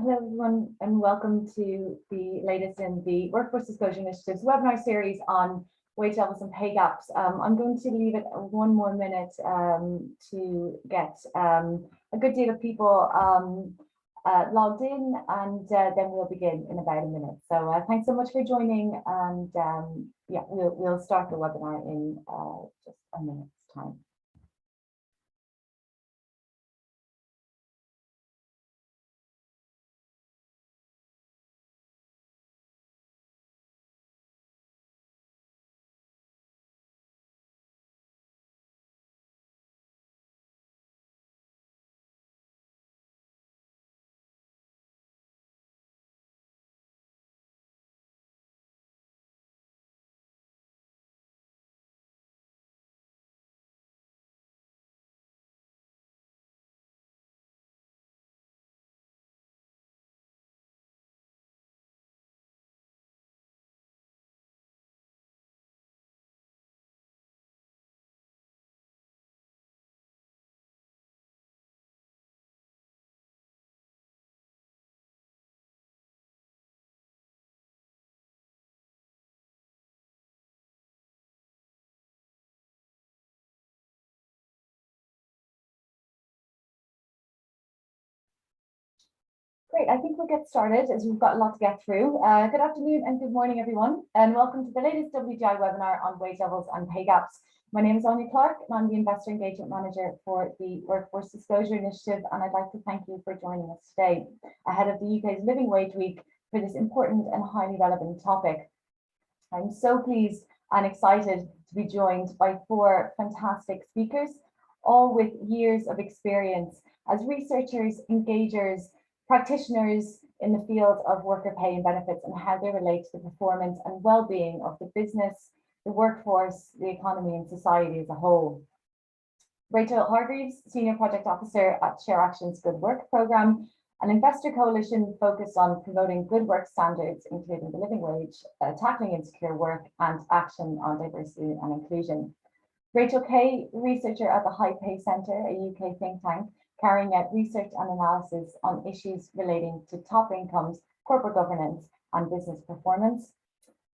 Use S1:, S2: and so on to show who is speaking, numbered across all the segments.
S1: Hello everyone and welcome to the latest in the Workforce Disclosure Initiative's webinar series on wage levels and pay gaps. I'm going to leave it one more minute to get a good deal of people logged in, and then we'll begin in about a minute. So thanks so much for joining, and yeah, we'll start the webinar in just a minute's time. Great, I think we'll get started as we've got a lot to get through. Good afternoon and good morning, everyone, and welcome to the latest WGI webinar on wage levels and pay gaps. My name is Anya Clark, and I'm the Investor Engagement Manager for the Workforce Disclosure Initiative, and I'd like to thank you for joining us today ahead of the UK's Living Wage Week for this important and highly relevant topic. I'm so pleased and excited to be joined by four fantastic speakers, all with years of experience as researchers, engagers, practitioners in the field of worker pay and benefits and how they relate to the performance and well-being of the business, the workforce, the economy and society as a whole. Rachel Hargreaves, Senior Project Officer at Share Action's Good Work Programme, an investor coalition focused on promoting good work standards, including the living wage, tackling insecure work and action on diversity and inclusion. Rachel Kay, researcher at the High Pay Centre, a UK think tank, carrying out research and analysis on issues relating to top incomes, corporate governance and business performance.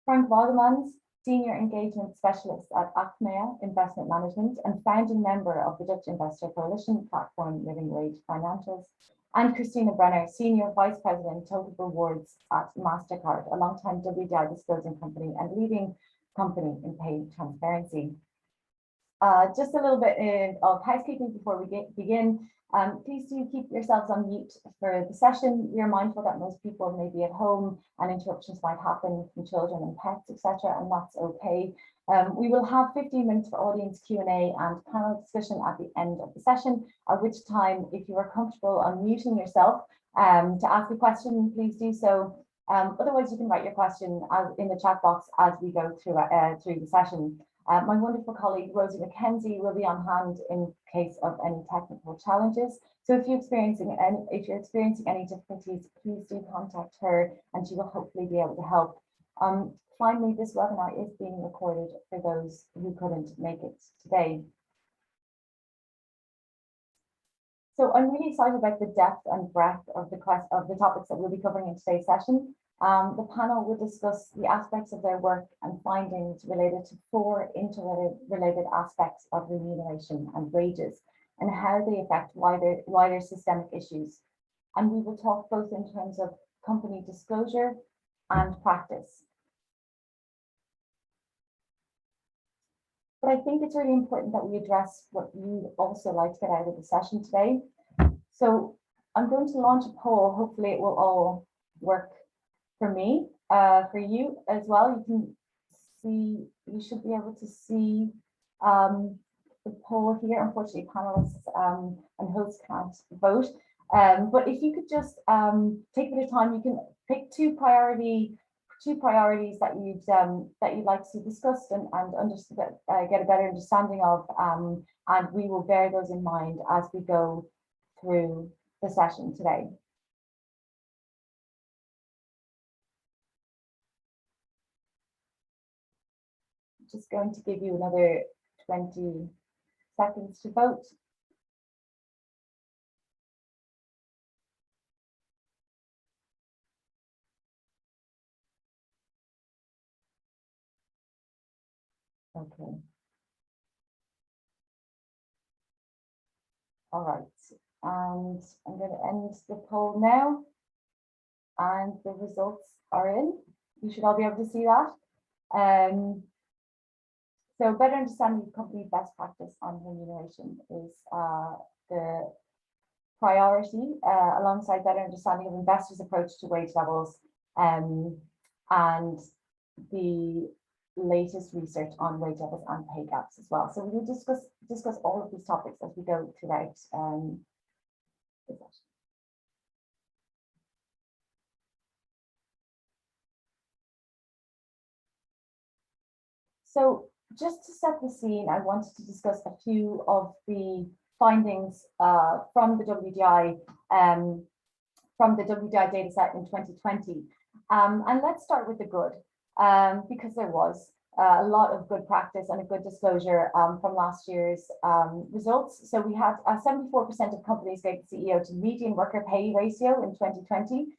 S1: Frank Wagemans, Senior Engagement Specialist at Ftse Investment Management and founding member of the Dutch Investor Coalition platform Living Wage Financials. And Christina Brown, Senior Vice President Total Rewards at MasterCard, a long-time WGI disclosing company and leading company in pay transparency. Just a little bit of housekeeping before we begin. Please do keep yourselves on mute for the session. We are mindful that most people may be at home and interruptions might happen from children and pets, etc., and that's okay. We will have 15 minutes for audience Q&A and panel discussion at the end of the session, at which time, if you are comfortable unmuting yourself to ask a question, please do so. Otherwise, you can write your question in the chat box as we go through the session. My wonderful colleague Rosie McKenzie will be on hand in case of any technical challenges. So if you're experiencing any difficulties, please do contact her and she will hopefully be able to help. Finally, this webinar is being recorded for those who couldn't make it today. So I'm really excited about the depth and breadth of the topics that we'll be covering in today's session. The panel will discuss the aspects of their work and findings related to four interrelated aspects of remuneration and wages and how they affect wider systemic issues. And we will talk both in terms of company disclosure and practice. But I think it's really important that we address what you'd also like to get out of the session today. So I'm going to launch a poll. Hopefully it will all work for me, for you as well. You can see, you should be able to see the poll here. Unfortunately, panelists and hosts can't vote. But if you could just take a bit of time, you can pick two priorities that you'd like to see discussed and get a better understanding of, and we will bear those in mind as we go through the session today. Just going to give you another 20 seconds to vote. Okay. All right. And I'm going to end the poll now. And the results are in. You should all be able to see that. So better understanding of company best practice on remuneration is the priority, alongside better understanding of investors' approach to wage levels, and the latest research on wage levels and pay gaps as well. So we will discuss all of these topics as we go throughout the session. So just to set the scene, I wanted to discuss a few of the findings from the WDI data set in 2020. And let's start with the good, because there was a lot of good practice and a good disclosure from last year's results. So we had 74% of companies gave the CEO to median worker pay ratio in 2020,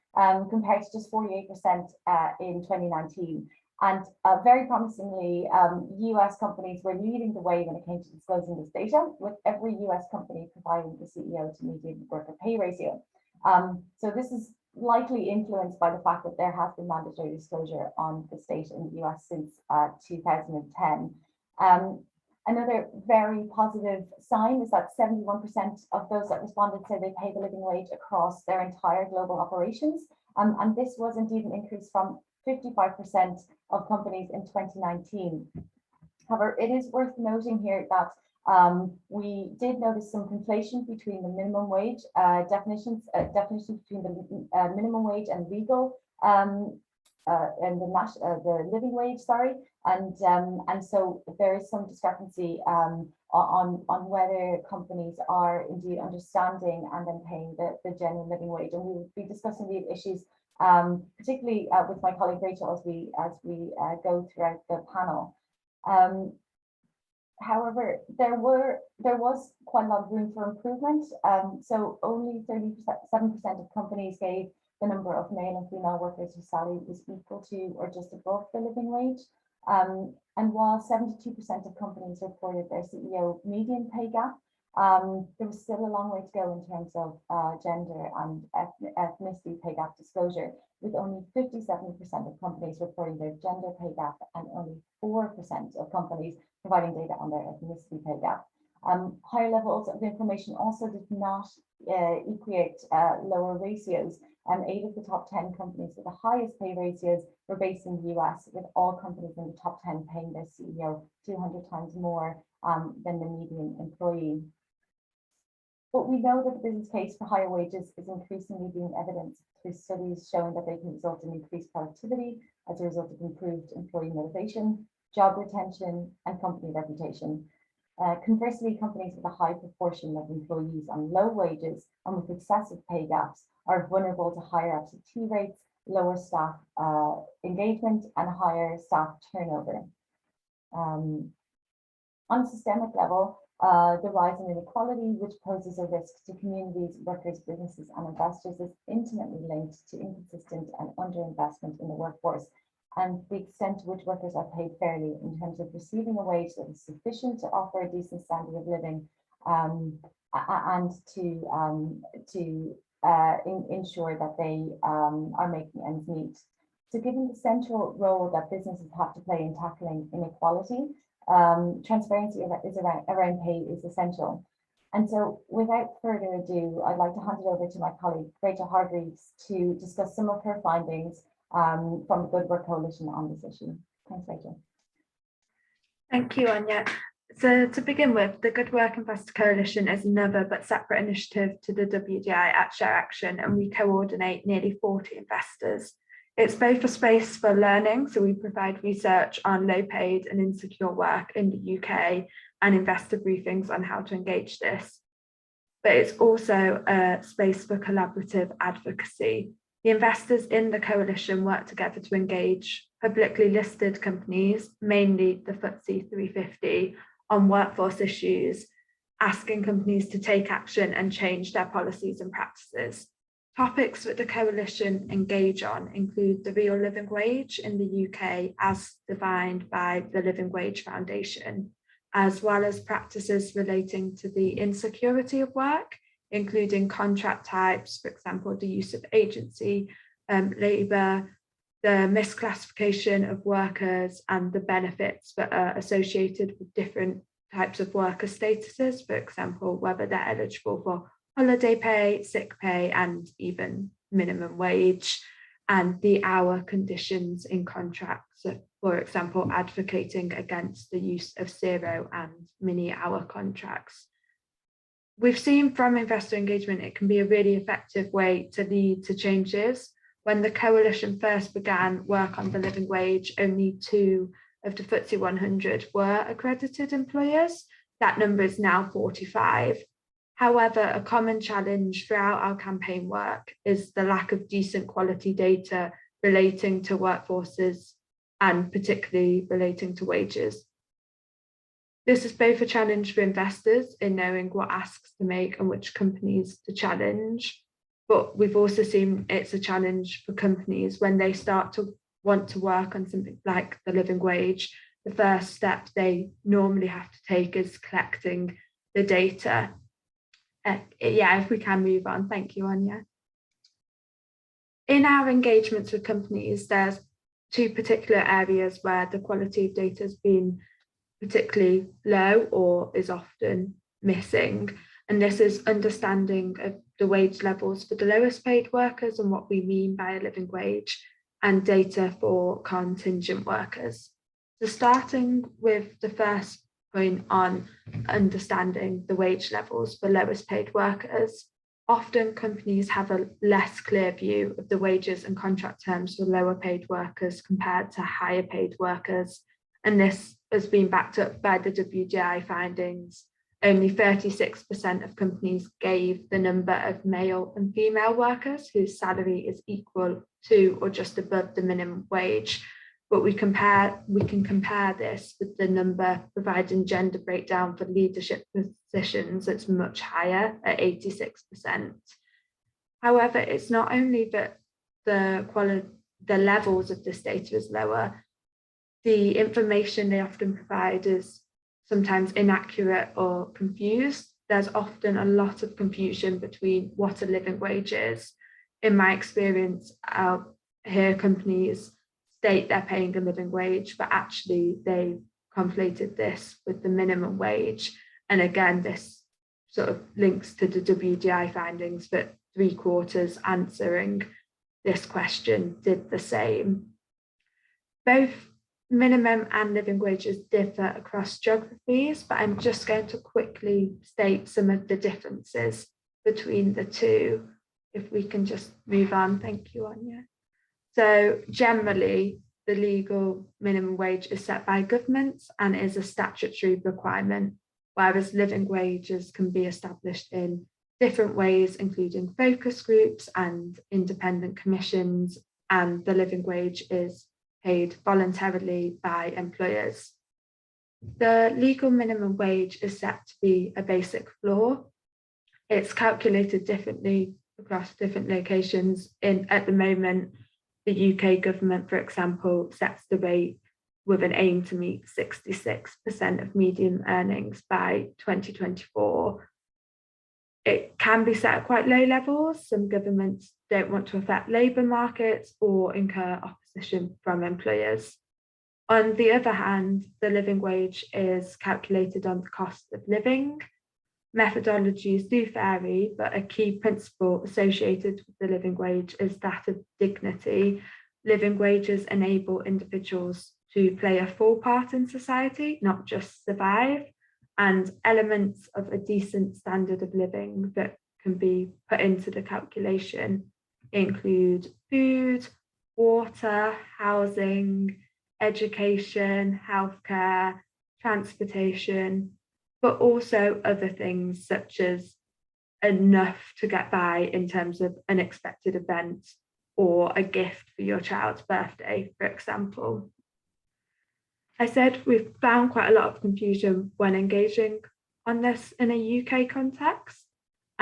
S1: compared to just 48% in 2019. And very promisingly, US companies were leading the way when it came to disclosing this data, with every US company providing the CEO to median worker pay ratio. So this is likely influenced by the fact that there has been mandatory disclosure on the state in the US since 2010. Another very positive sign is that 71% of those that responded say they pay the living wage across their entire global operations. And this was indeed an increase from 55% of companies in 2019. However, it is worth noting here that we did notice some conflation between the minimum wage definitions between the minimum wage and legal and the living wage, sorry, and so there is some discrepancy on whether companies are indeed understanding and then paying the genuine living wage, and we will be discussing these issues particularly with my colleague Rachel as we go throughout the panel. However, there was quite a lot of room for improvement. So only 37% of companies gave the number of male and female workers whose salary was equal to or just above the living wage. And while 72% of companies reported their CEO median pay gap, there was still a long way to go in terms of gender and ethnicity pay gap disclosure, with only 57% of companies reporting their gender pay gap and only 4% of companies providing data on their ethnicity pay gap. Higher levels of information also did not equate lower ratios. 8 of the top 10 companies with the highest pay ratios were based in the US, with all companies in the top 10 paying their CEO 200 times more than the median employee. But we know that the business case for higher wages is increasingly being evidenced through studies showing that they can result in increased productivity as a result of improved employee motivation, job retention, and company reputation. Conversely, companies with a high proportion of employees on low wages and with excessive pay gaps are vulnerable to higher absentee rates, lower staff engagement, and higher staff turnover. On a systemic level, the rise in inequality, which poses a risk to communities, workers, businesses, and investors, is intimately linked to inconsistent and underinvestment in the workforce, and the extent to which workers are paid fairly in terms of receiving a wage that is sufficient to offer a decent standard of living, and to ensure that they are making ends meet. So given the central role that businesses have to play in tackling inequality, transparency around pay is essential. And so without further ado, I'd like to hand it over to my colleague, Rachel Hargreaves, to discuss some of her findings from the Good Work Coalition on this issue. Thanks, Rachel.
S2: Thank you, Anya. So to begin with, the Good Work Investor Coalition is another but separate initiative to the WDI at Share Action, and we coordinate nearly 40 investors. It's both a space for learning, so we provide research on low-paid and insecure work in the UK and investor briefings on how to engage this. But it's also a space for collaborative advocacy. The investors in the coalition work together to engage publicly listed companies, mainly the Ftse 350, on workforce issues, asking companies to take action and change their policies and practices. Topics that the coalition engage on include the real living wage in the UK as defined by the Living Wage Foundation, as well as practices relating to the insecurity of work, including contract types, for example, the use of agency labour, the misclassification of workers and the benefits that are associated with different types of worker statuses, for example, whether they're eligible for holiday pay, sick pay, and even minimum wage, and the hour conditions in contracts, for example, advocating against the use of 0 and mini-hour contracts. We've seen from investor engagement, it can be a really effective way to lead to changes. When the coalition first began work on the living wage, only 2 of the Ftse 100 were accredited employers. That number is now 45. However, a common challenge throughout our campaign work is the lack of decent quality data relating to workforces and particularly relating to wages. This is both a challenge for investors in knowing what asks to make and which companies to challenge, but we've also seen it's a challenge for companies when they start to want to work on something like the living wage. The first step they normally have to take is collecting the data. If we can move on. Thank you, Anya. In our engagements with companies, there's 2 particular areas where the quality of data has been particularly low or is often missing. And this is understanding of the wage levels for the lowest paid workers and what we mean by a living wage, and data for contingent workers. So starting with the first point on understanding the wage levels for lowest paid workers, often companies have a less clear view of the wages and contract terms for lower paid workers compared to higher paid workers. And this has been backed up by the WGI findings. Only 36% of companies gave the number of male and female workers whose salary is equal to or just above the minimum wage. But we can compare this with the number providing gender breakdown for leadership positions. It's much higher at 86%. However, it's not only that the levels of this data is lower, the information they often provide is sometimes inaccurate or confused. There's often a lot of confusion between what a living wage is. In my experience, I'll hear companies state they're paying a living wage, but actually they conflated this with the minimum wage. And again, this sort of links to the WGI findings that 3/4 answering this question did the same. Both minimum and living wages differ across geographies, but I'm just going to quickly state some of the differences between the two. If we can just move on, thank you, Anya. So generally, the legal minimum wage is set by governments and is a statutory requirement, whereas living wages can be established in different ways, including focus groups and independent commissions, and the living wage is paid voluntarily by employers. The legal minimum wage is set to be a basic floor. It's calculated differently across different locations. At the moment, the UK government, for example, sets the rate with an aim to meet 66% of median earnings by 2024. It can be set at quite low levels. Some governments don't want to affect labour markets or incur opposition from employers. On the other hand, the living wage is calculated on the cost of living. Methodologies do vary, but a key principle associated with the living wage is that of dignity. Living wages enable individuals to play a full part in society, not just survive, and elements of a decent standard of living that can be put into the calculation include food, water, housing, education, healthcare, transportation, but also other things such as enough to get by in terms of unexpected events or a gift for your child's birthday, for example. I said we've found quite a lot of confusion when engaging on this in a UK context,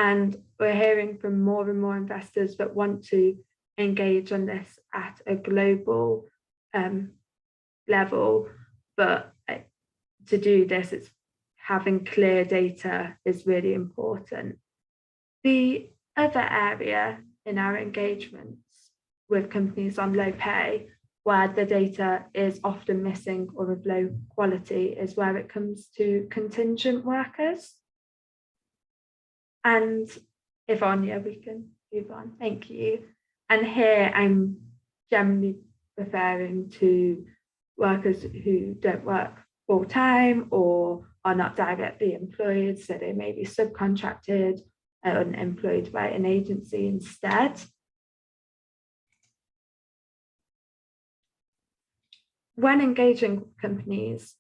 S2: And we're hearing from more and more investors that want to engage on this at a global level. But to do this, it's having clear data is really important. The other area in our engagements with companies on low pay, where the data is often missing or of low quality, is where it comes to contingent workers. And if Anya, we can move on. Thank you. And here I'm generally referring to workers who don't work full time or are not directly employed, so they may be subcontracted and employed by an agency instead. When engaging companies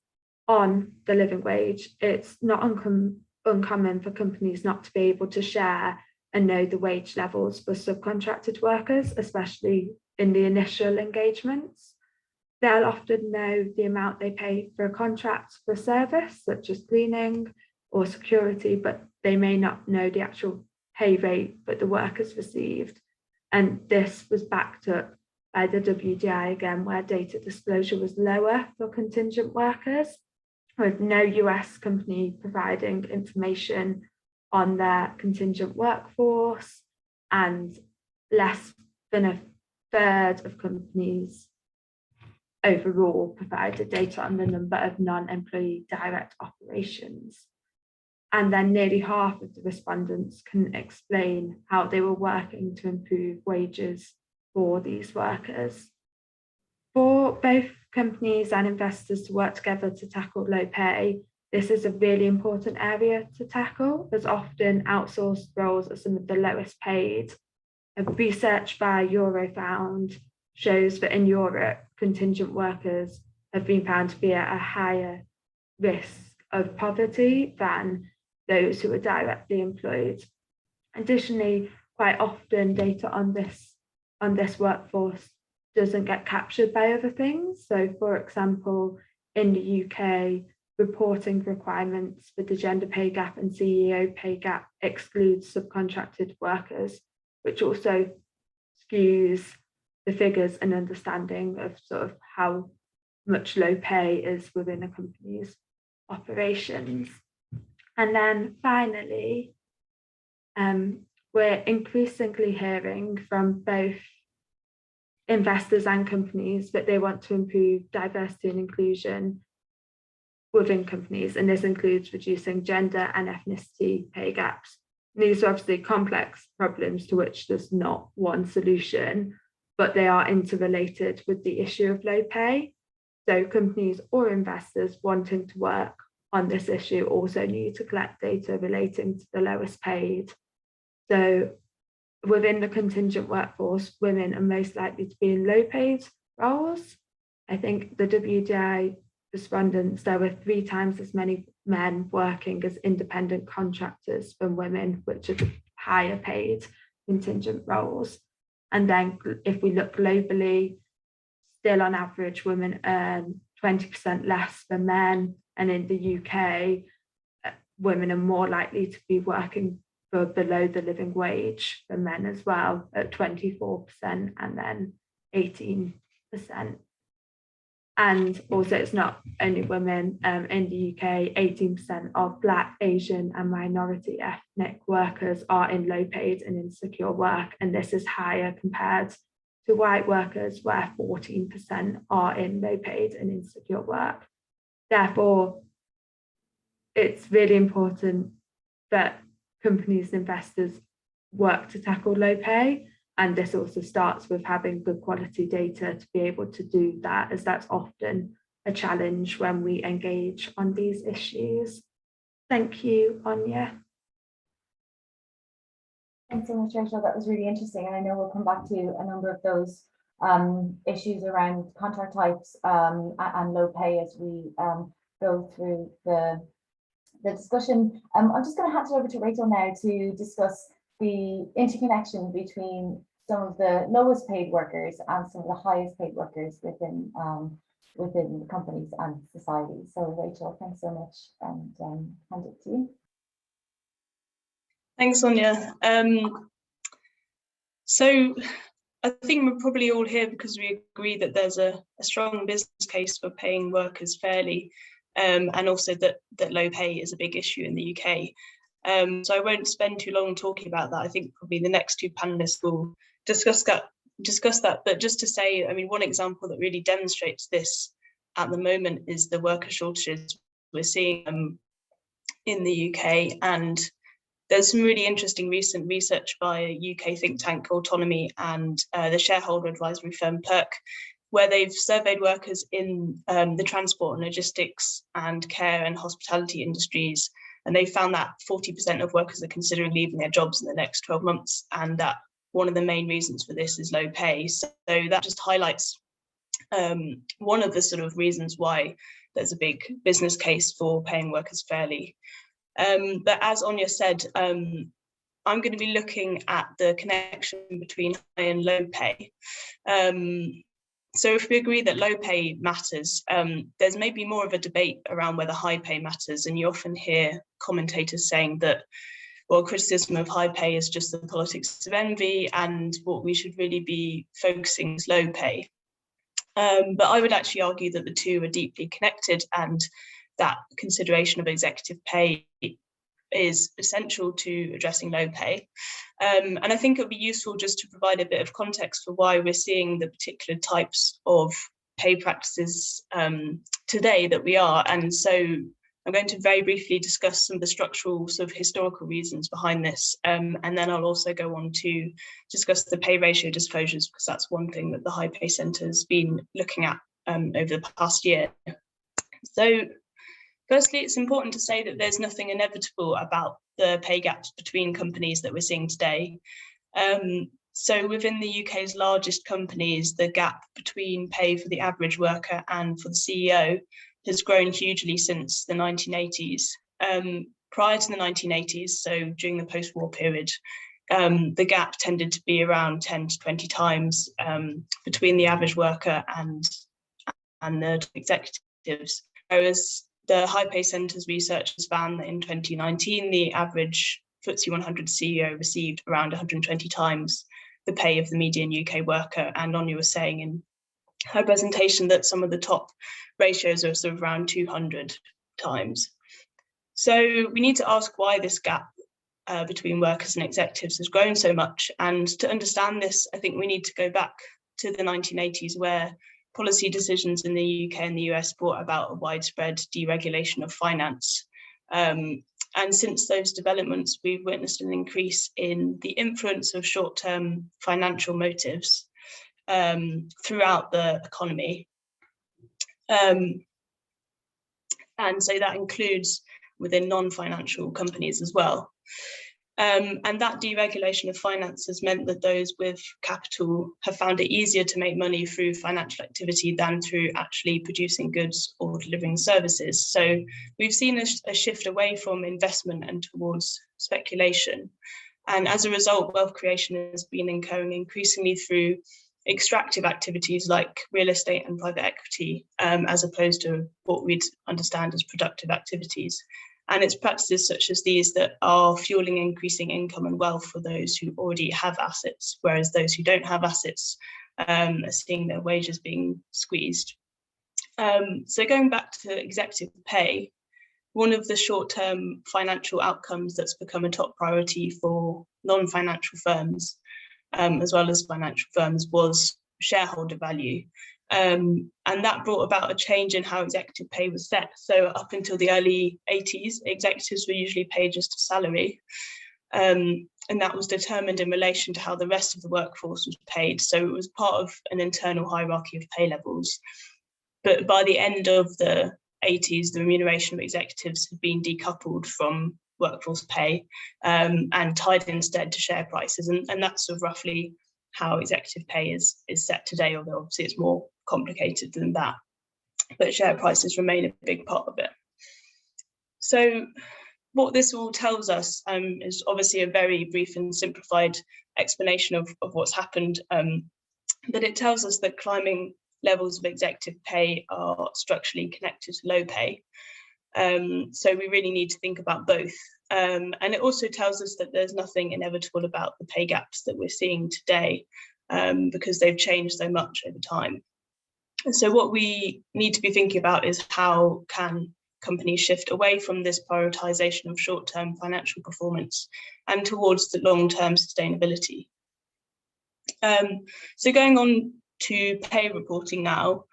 S2: on the living wage, it's not uncommon for companies not to be able to share and know the wage levels for subcontracted workers, especially in the initial engagements. They'll often know the amount they pay for a contract for a service, such as cleaning or security, but they may not know the actual pay rate that the workers received. And this was backed up by the WDI again, where data disclosure was lower for contingent workers, with no US company providing information on their contingent workforce, and less than a third of companies overall provided data on the number of non-employee direct operations. And then nearly half of the respondents can explain how they were working to improve wages for these workers. For both companies and investors to work together to tackle low pay, this is a really important area to tackle, as often outsourced roles are some of the lowest paid. Research by Eurofound shows that in Europe, contingent workers have been found to be at a higher risk of poverty than those who are directly employed. Additionally, quite often data on this workforce doesn't get captured by other things. So, for example, in the UK, reporting requirements for the gender pay gap and CEO pay gap excludes subcontracted workers, which also skews the figures and understanding of sort of how much low pay is within a company's operations. And then finally, we're increasingly hearing from both investors and companies that they want to improve diversity and inclusion within companies, and this includes reducing gender and ethnicity pay gaps. And these are obviously complex problems to which there's not one solution, but they are interrelated with the issue of low pay. So companies or investors wanting to work on this issue also need to collect data relating to the lowest paid. So within the contingent workforce, women are most likely to be in low paid roles. I think the WDI respondents, there were 3 times as many men working as independent contractors than women, which are the higher paid contingent roles. And then if we look globally, still on average, women earn 20% less than men. And in the UK, women are more likely to be working for below the living wage than men as well, at 24% and then 18%. And also, it's not only women. In the UK, 18% of Black, Asian and minority ethnic workers are in low paid and insecure work. And this is higher compared to white workers, where 14% are in low paid and insecure work. Therefore, it's really important that companies and investors work to tackle low pay. And this also starts with having good quality data to be able to do that, as that's often a challenge when we engage on these issues. Thank you, Anya.
S1: Thanks so much, Rachel. That was really interesting. And I know we'll come back to a number of those issues around contract types and low pay as we go through the discussion. I'm just going to hand it over to Rachel now to discuss the interconnection between some of the lowest paid workers and some of the highest paid workers within companies and society. So Rachel, thanks so much, and hand it to you.
S3: Thanks, Sonia. So I think we're probably all here because we agree that there's a strong business case for paying workers fairly, and also that low pay is a big issue in the UK. So I won't spend too long talking about that. I think probably the next two panelists will discuss that. But just to say, I mean, one example that really demonstrates this at the moment is the worker shortages we're seeing in the UK. And there's some really interesting recent research by UK think tank Autonomy and the shareholder advisory firm PERC, where they've surveyed workers in the transport and logistics and care and hospitality industries. And they found that 40% of workers are considering leaving their jobs in the next 12 months. And that one of the main reasons for this is low pay. So that just highlights one of the sort of reasons why there's a big business case for paying workers fairly. But as Anya said, I'm going to be looking at the connection between high and low pay. So if we agree that low pay matters, there's maybe more of a debate around whether high pay matters. And you often hear commentators saying that, well, criticism of high pay is just the politics of envy, and what we should really be focusing is low pay. But I would actually argue that the two are deeply connected, and that consideration of executive pay is essential to addressing low pay. And I think it would be useful just to provide a bit of context for why we're seeing the particular types of pay practices today that we are. And so I'm going to very briefly discuss some of the structural sort of historical reasons behind this. And then I'll also go on to discuss the pay ratio disclosures, because that's one thing that the High Pay Centre has been looking at over the past year. So firstly, it's important to say that there's nothing inevitable about the pay gaps between companies that we're seeing today. So within the UK's largest companies, the gap between pay for the average worker and for the CEO has grown hugely since the 1980s. Prior to the 1980s, so during the post-war period, the gap tended to be around 10 to 20 times between the average worker and the executives, whereas the High Pay Centre's research has found that in 2019, the average Ftse 100 CEO received around 120 times the pay of the median UK worker. And Anya was saying in her presentation that some of the top ratios are sort of around 200 times. So we need to ask why this gap between workers and executives has grown so much. And to understand this, I think we need to go back to the 1980s, where policy decisions in the UK and the US brought about a widespread deregulation of finance. And since those developments, we've witnessed an increase in the influence of short-term financial motives throughout the economy. And so that includes within non-financial companies as well. And that deregulation of finance has meant that those with capital have found it easier to make money through financial activity than through actually producing goods or delivering services. So we've seen a shift away from investment and towards speculation. And as a result, wealth creation has been occurring increasingly through extractive activities like real estate and private equity, as opposed to what we'd understand as productive activities. And it's practices such as these that are fueling increasing income and wealth for those who already have assets, whereas those who don't have assets are seeing their wages being squeezed. So going back to executive pay, one of the short-term financial outcomes that's become a top priority for non-financial firms, as well as financial firms, was shareholder value. And that brought about a change in how executive pay was set. So up until the early 80s, executives were usually paid just a salary. And that was determined in relation to how the rest of the workforce was paid. So it was part of an internal hierarchy of pay levels. But by the end of the 80s, the remuneration of executives had been decoupled from workforce pay and tied instead to share prices. And that's sort of roughly how executive pay is set today, although obviously it's more complicated than that. But share prices remain a big part of it. So what this all tells us is obviously a very brief and simplified explanation of what's happened, but it tells us that climbing levels of executive pay are structurally connected to low pay. So we really need to think about both. And it also tells us that there's nothing inevitable about the pay gaps that we're seeing today, because they've changed so much over time. And so what we need to be thinking about is how can companies shift away from this prioritization of short-term financial performance and towards the long-term sustainability. So going on to pay reporting now,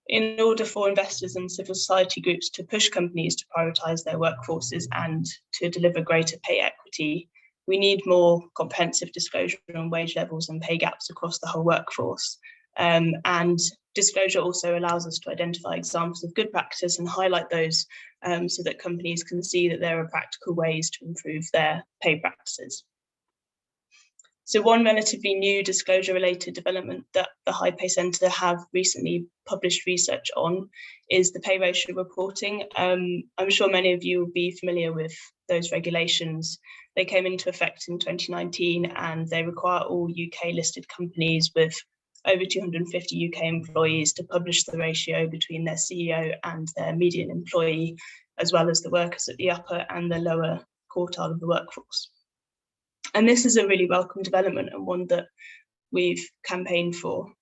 S3: in order for investors and civil society groups to push companies to prioritise their workforces and to deliver greater pay equity, we need more comprehensive disclosure on wage levels and pay gaps across the whole workforce. And disclosure also allows us to identify examples of good practice and highlight those, so that companies can see that there are practical ways to improve their pay practices. So one relatively new disclosure-related development that the High Pay Centre have recently published research on is the pay ratio reporting. I'm sure many of you will be familiar with those regulations. They came into effect in 2019 and they require all UK listed companies with over 250 UK employees to publish the ratio between their CEO and their median employee, as well as the workers at the upper and the lower quartile of the workforce. And this is a really welcome development and one that we've campaigned for.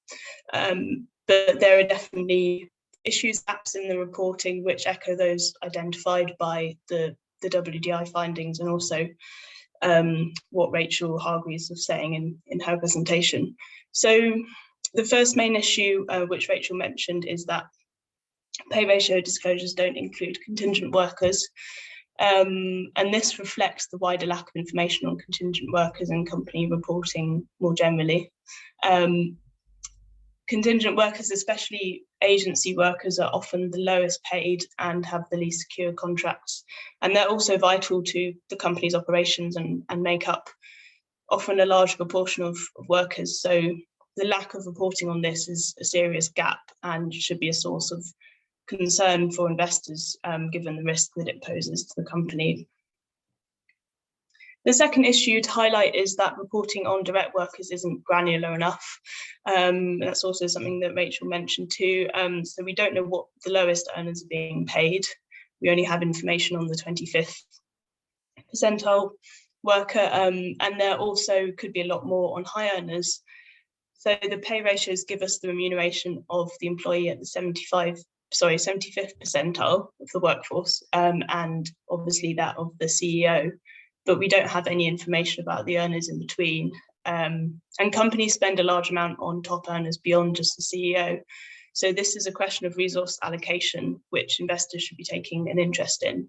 S3: But there are definitely issues, gaps in the reporting, which echo those identified by the WDI findings and also what Rachel Hargreaves was saying in her presentation. So the first main issue, which Rachel mentioned, is that pay ratio disclosures don't include contingent workers. And this reflects the wider lack of information on contingent workers and company reporting more generally. Contingent workers, especially agency workers, are often the lowest paid and have the least secure contracts. And they're also vital to the company's operations and make up often a large proportion of workers. So the lack of reporting on this is a serious gap and should be a source of concern for investors, given the risk that it poses to the company. The second issue to highlight is that reporting on direct workers isn't granular enough. That's also something that Rachel mentioned too. So we don't know what the lowest earners are being paid. We only have information on the 25th percentile worker, and there also could be a lot more on high earners. So the pay ratios give us the remuneration of the employee at the 75th percentile of the workforce, and obviously that of the CEO, but we don't have any information about the earners in between. And companies spend a large amount on top earners beyond just the CEO. So this is a question of resource allocation, which investors should be taking an interest in.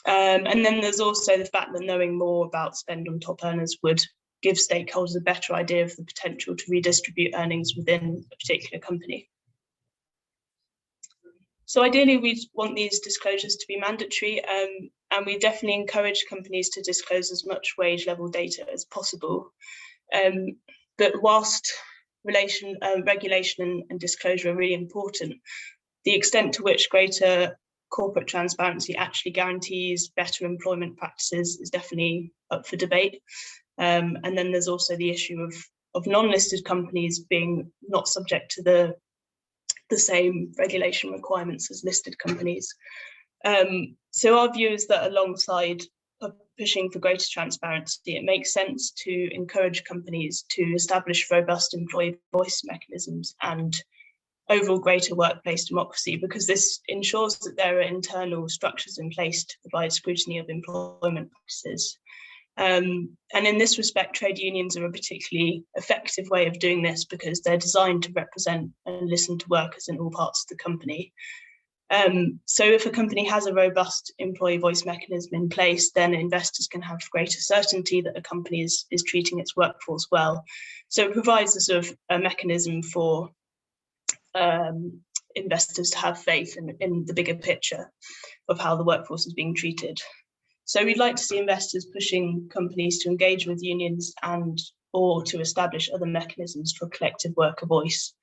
S3: And then there's also the fact that knowing more about spend on top earners would give stakeholders a better idea of the potential to redistribute earnings within a particular company. So ideally, we want these disclosures to be mandatory, and we definitely encourage companies to disclose as much wage level data as possible. But whilst regulation and disclosure are really important, the extent to which greater corporate transparency actually guarantees better employment practices is definitely up for debate. And then there's also the issue of non-listed companies being not subject to the same regulation requirements as listed companies. So our view is that alongside pushing for greater transparency, it makes sense to encourage companies to establish robust employee voice mechanisms and overall greater workplace democracy, because this ensures that there are internal structures in place to provide scrutiny of employment practices. And in this respect, trade unions are a particularly effective way of doing this because they're designed to represent and listen to workers in all parts of the company. So if a company has a robust employee voice mechanism in place, then investors can have greater certainty that a company is treating its workforce well. So it provides a sort of a mechanism for investors to have faith in the bigger picture of how the workforce is being treated. So we'd like to see investors pushing companies to engage with unions or to establish other mechanisms for collective worker voice.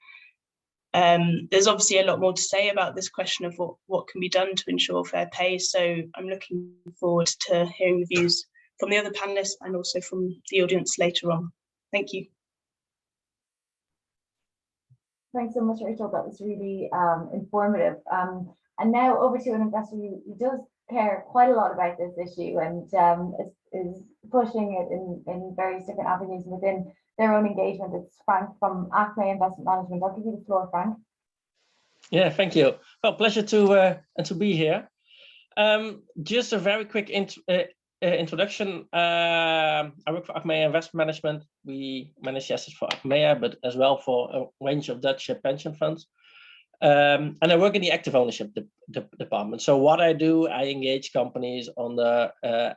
S3: There's obviously a lot more to say about this question of what can be done to ensure fair pay. So I'm looking forward to hearing the views from the other panelists and also from the audience later on. Thank you.
S1: Thanks so much, Rachel. That was really informative. And now over to an investor who does care quite a lot about this issue and is pushing it in various different avenues within their own engagement. It's Frank from Acme Investment Management. I'll give you the floor, Frank.
S4: Yeah, thank you. Well, pleasure to be here. Just a very quick introduction. I work for Acme Investment Management. We manage assets for Acme, but as well for a range of Dutch pension funds. And I work in the active ownership department. So what I do, I engage companies on the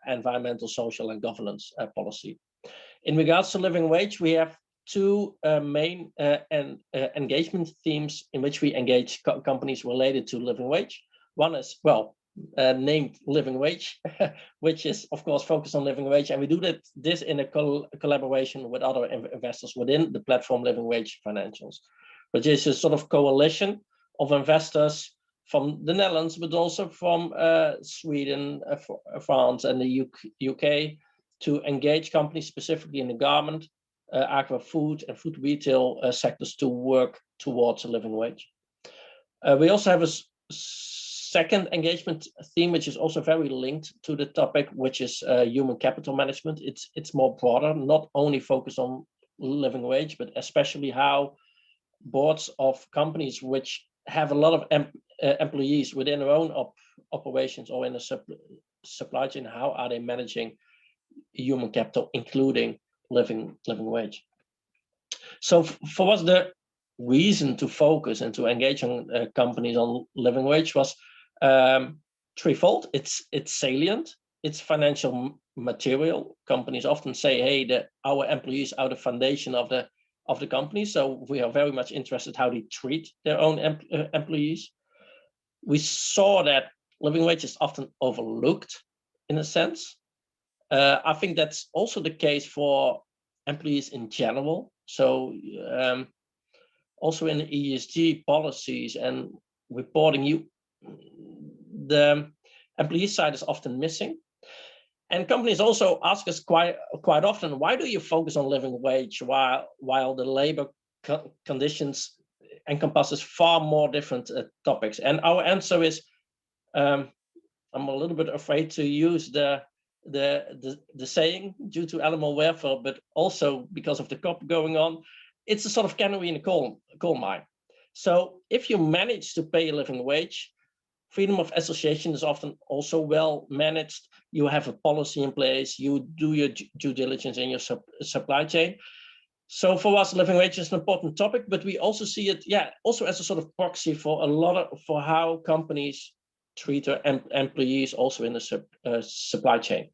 S4: environmental, social, and governance policy. In regards to living wage, we have two main engagement themes in which we engage companies related to living wage. One is, well, named living wage, which is of course focused on living wage, and we do this in a collaboration with other investors within the platform Living Wage Financials, which is a sort of coalition of investors from the Netherlands, but also from Sweden, France, and the UK to engage companies specifically in the garment, agri, food, and food retail sectors to work towards a living wage. We also have a second engagement theme, which is also very linked to the topic, which is human capital management. It's more broader, not only focused on living wage, but especially how boards of companies which have a lot of employees within their own operations or in a supply chain, how are they managing human capital, including living wage. So for us, the reason to focus and to engage on companies on living wage was threefold. It's salient, it's financial material. Companies often say, hey, our employees are the foundation of the company, so we are very much interested how they treat their own employees. We saw that living wage is often overlooked in a sense. I think that's also the case for employees in general. So also in the ESG policies and reporting, the employee side is often missing. And companies also ask us quite often, why do you focus on living wage while the labor conditions encompasses far more different topics? And our answer is, I'm a little bit afraid to use the saying due to animal welfare, but also because of the COP going on, it's a sort of canary in the coal mine. So if you manage to pay a living wage, freedom of association is often also well managed. You have a policy in place, you do your due diligence in your supply chain. So for us, living wage is an important topic, but we also see it, also as a sort of proxy for how companies treat their employees also in the supply chain.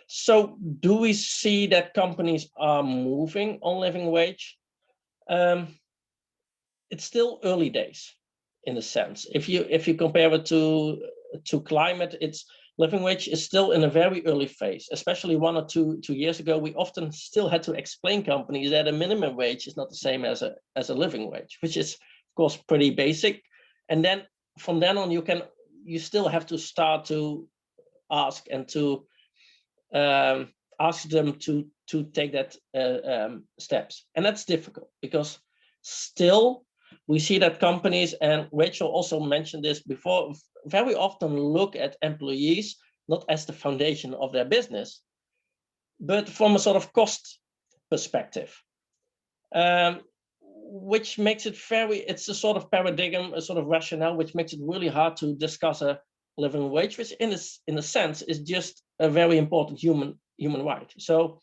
S4: So do we see that companies are moving on living wage? It's still early days in a sense. If you compare it to climate, living wage is still in a very early phase. Especially 1 or 2 years ago, we often still had to explain companies that a minimum wage is not the same as a living wage, which is of course pretty basic. And then from then on, you still have to start to ask and to ask them to take that steps. And that's difficult because still we see that companies, and Rachel also mentioned this before, very often look at employees not as the foundation of their business, but from a sort of cost perspective. Which makes it it's a sort of paradigm, a sort of rationale, which makes it really hard to discuss a living wage, which in a sense is just a very important human right. So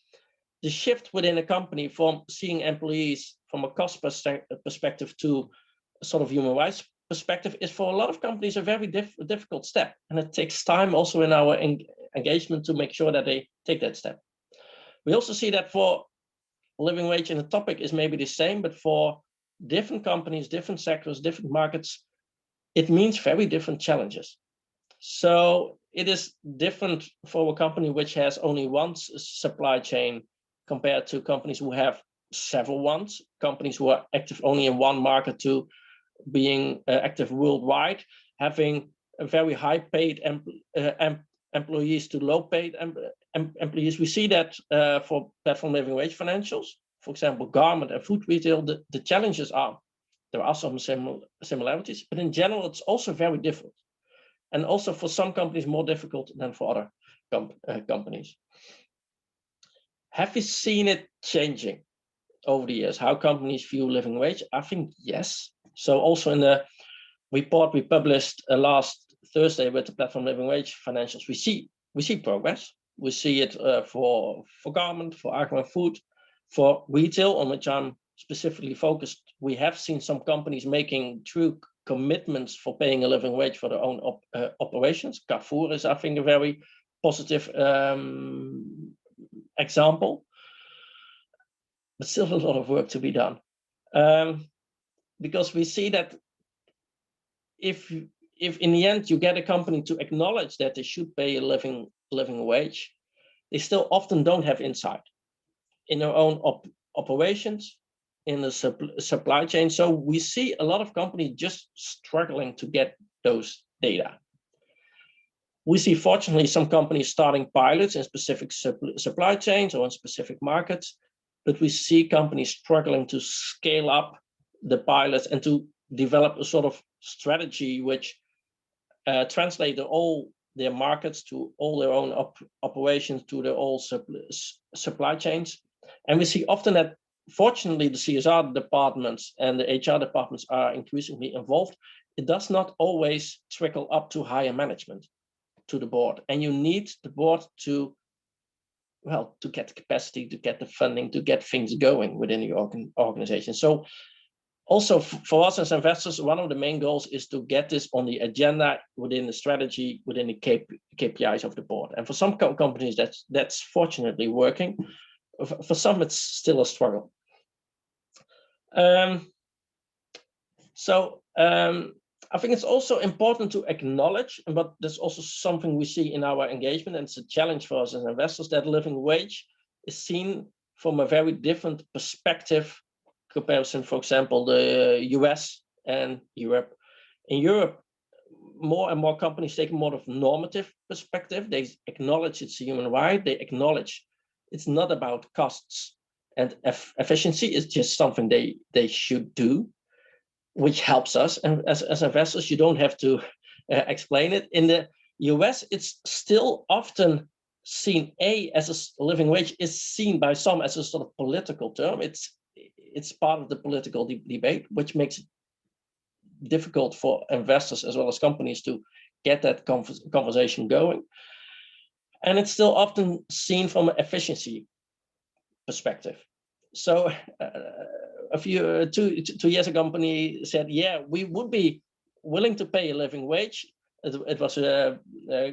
S4: the shift within a company from seeing employees from a cost perspective to a sort of human rights perspective is for a lot of companies a very difficult step. And it takes time also in our engagement to make sure that they take that step. We also see that for living wage and the topic is maybe the same, but for different companies, different sectors, different markets, it means very different challenges. So it is different for a company which has only one supply chain compared to companies who have several ones, companies who are active only in one market to being active worldwide, having a very high paid employees to low paid employees. We see that for platform Living Wage Financials, for example, garment and food retail, the challenges are, there are some similarities, but in general, it's also very different. and also for some companies more difficult than for other companies. Have you seen it changing over the years, how companies view living wage? I think yes. So also in the report we published last Thursday with the platform Living Wage Financials, we see progress. We see it for garment, for agri-food, for retail, on which I'm specifically focused. We have seen some companies making true commitments for paying a living wage for their own operations. Carrefour is, I think, a very positive example, but still a lot of work to be done, because we see that if in the end you get a company to acknowledge that they should pay a living wage, they still often don't have insight in their own operations, in the supply chain. So we see a lot of companies just struggling to get those data. We see, fortunately, some companies starting pilots in specific supply chains or in specific markets, but we see companies struggling to scale up the pilots and to develop a sort of strategy which translate all their markets to all their own operations, to their all supply chains. And we see often that, fortunately, the CSR departments and the HR departments are increasingly involved. It does not always trickle up to higher management, to the board. And you need the board to, well, to get the capacity, to get the funding, to get things going within the organization. So also for us as investors, one of the main goals is to get this on the agenda within the strategy, within the KPIs of the board. And for some companies, that's fortunately working. For some, it's still a struggle. I think it's also important to acknowledge, but there's also something we see in our engagement, and it's a challenge for us as investors, that living wage is seen from a very different perspective comparison, for example, the US and Europe. In Europe, more and more companies take a more of normative perspective. They acknowledge it's a human right. They acknowledge it's not about costs and efficiency. It's just something they should do, which helps us. And as investors, you don't have to explain it. In the US, it's still often seen as a living wage is seen by some as a sort of political term. It's part of the political debate, which makes it difficult for investors as well as companies to get that conversation going. And it's still often seen from an efficiency perspective. So two years ago, a company said, yeah, we would be willing to pay a living wage. It was a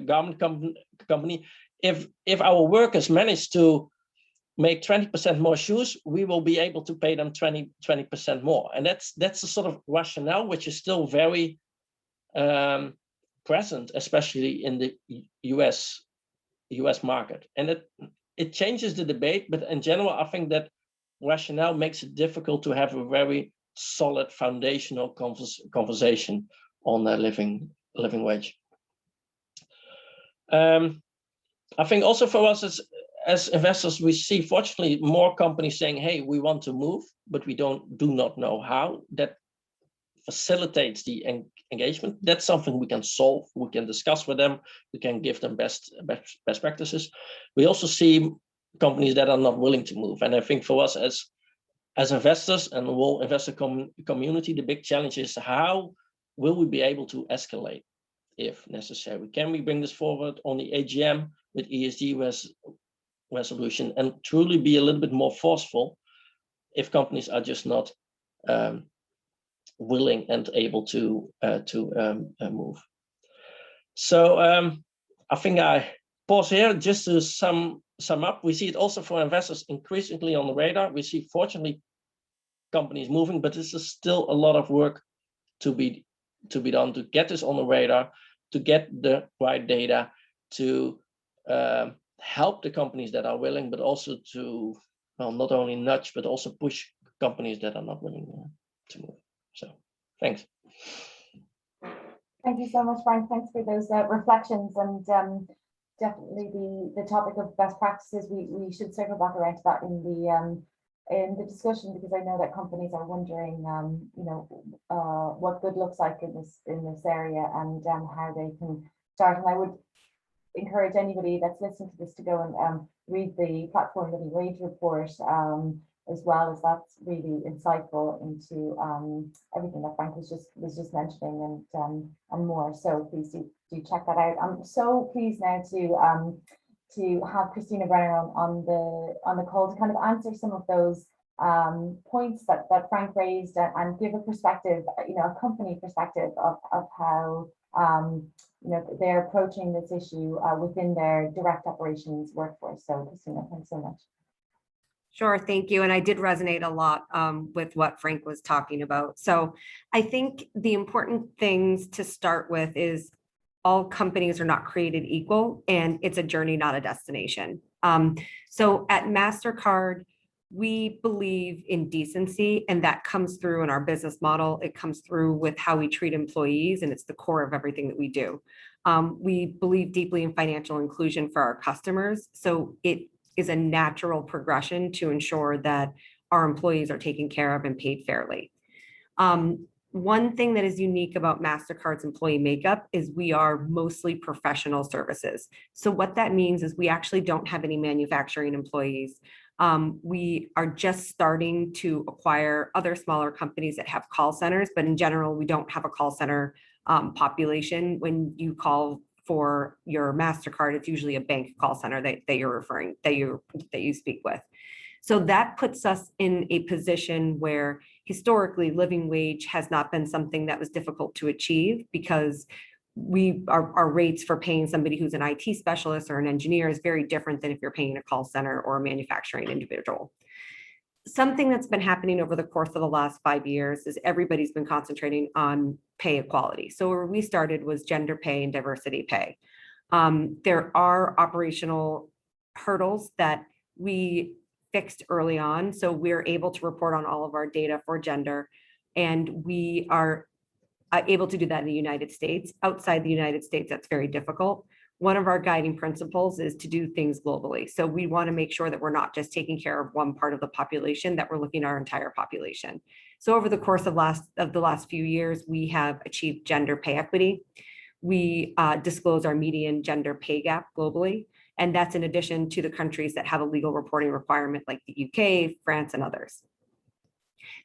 S4: garment company. If our workers managed to make 20% more shoes, we will be able to pay them 20% more. And that's the sort of rationale which is still very present, especially in the US market. And it changes the debate, but in general, I think that rationale makes it difficult to have a very solid foundational conversation on the living wage. I think also for us as investors, we see, fortunately, more companies saying, hey, we want to move, but we do not know how. That facilitates the engagement. That's something we can solve. We can discuss with them. We can give them best practices. We also see companies that are not willing to move. And I think for us as investors and the whole investor community, the big challenge is how will we be able to escalate if necessary? Can we bring this forward on the AGM with ESG resolution and truly be a little bit more forceful if companies are just not willing and able to move? So I think I pause here just to sum up. We see it also for investors increasingly on the radar. We see, fortunately, companies moving, but this is still a lot of work to be done to get this on the radar, to get the right data, to help the companies that are willing, but also to, well, not only nudge, but also push companies that are not willing to move. So thanks.
S1: Thank you so much, Frank. Thanks for those reflections, and definitely the topic of best practices. We should circle back around to that in in the discussion, because I know that companies are wondering, what good looks like in this area, and how they can start. And I would encourage anybody that's listening to this to go and read the platform living wage report, as well, as that's really insightful into everything that Frank was just mentioning, and more. So please do check that out. I'm so pleased now to have Christina Brown on the call to kind of answer some of those points that Frank raised, and give a perspective, a company perspective of how they're approaching this issue within their direct operations workforce. So Christina, thanks so much.
S5: Sure, thank you. And I did resonate a lot with what Frank was talking about. So I think the important things to start with is all companies are not created equal, and it's a journey, not a destination. So at MasterCard, we believe in decency, and that comes through in our business model. It comes through with how we treat employees, and it's the core of everything that we do. We believe deeply in financial inclusion for our customers. So it is a natural progression to ensure that our employees are taken care of and paid fairly. One thing that is unique about MasterCard's employee makeup is we are mostly professional services. So what that means is we actually don't have any manufacturing employees. We are just starting to acquire other smaller companies that have call centers, but in general, we don't have a call center population. When you call for your MasterCard, it's usually a bank call center that you speak with. So that puts us in a position where historically living wage has not been something that was difficult to achieve, because our rates for paying somebody who's an IT specialist or an engineer is very different than if you're paying a call center or a manufacturing individual. Something that's been happening over the course of the last 5 years is everybody's been concentrating on pay equality. So where we started was gender pay and diversity pay. There are operational hurdles that we fixed early on. So we're able to report on all of our data for gender, and we are able to do that in the United States. Outside the United States, that's very difficult. One of our guiding principles is to do things globally. So we want to make sure that we're not just taking care of one part of the population, that we're looking at our entire population. So over the course of the last few years, we have achieved gender pay equity. We disclose our median gender pay gap globally, and that's in addition to the countries that have a legal reporting requirement like the UK, France, and others.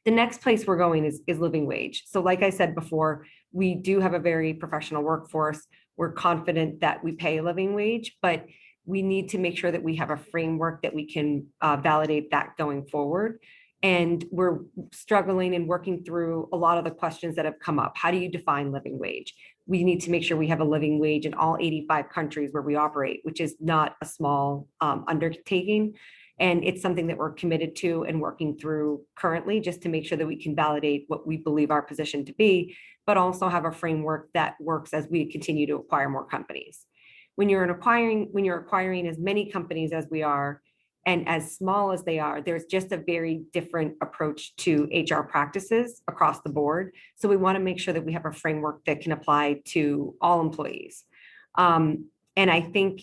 S5: The next place we're going is living wage. So like I said before, we do have a very professional workforce. We're confident that we pay a living wage, but we need to make sure that we have a framework that we can validate that going forward. And we're struggling and working through a lot of the questions that have come up. How do you define living wage? We need to make sure we have a living wage in all 85 countries where we operate, which is not a small undertaking. And it's something that we're committed to and working through currently, just to make sure that we can validate what we believe our position to be, but also have a framework that works as we continue to acquire more companies. When you're acquiring as many companies as we are, and as small as they are, there's just a very different approach to HR practices across the board. So we want to make sure that we have a framework that can apply to all employees. And I think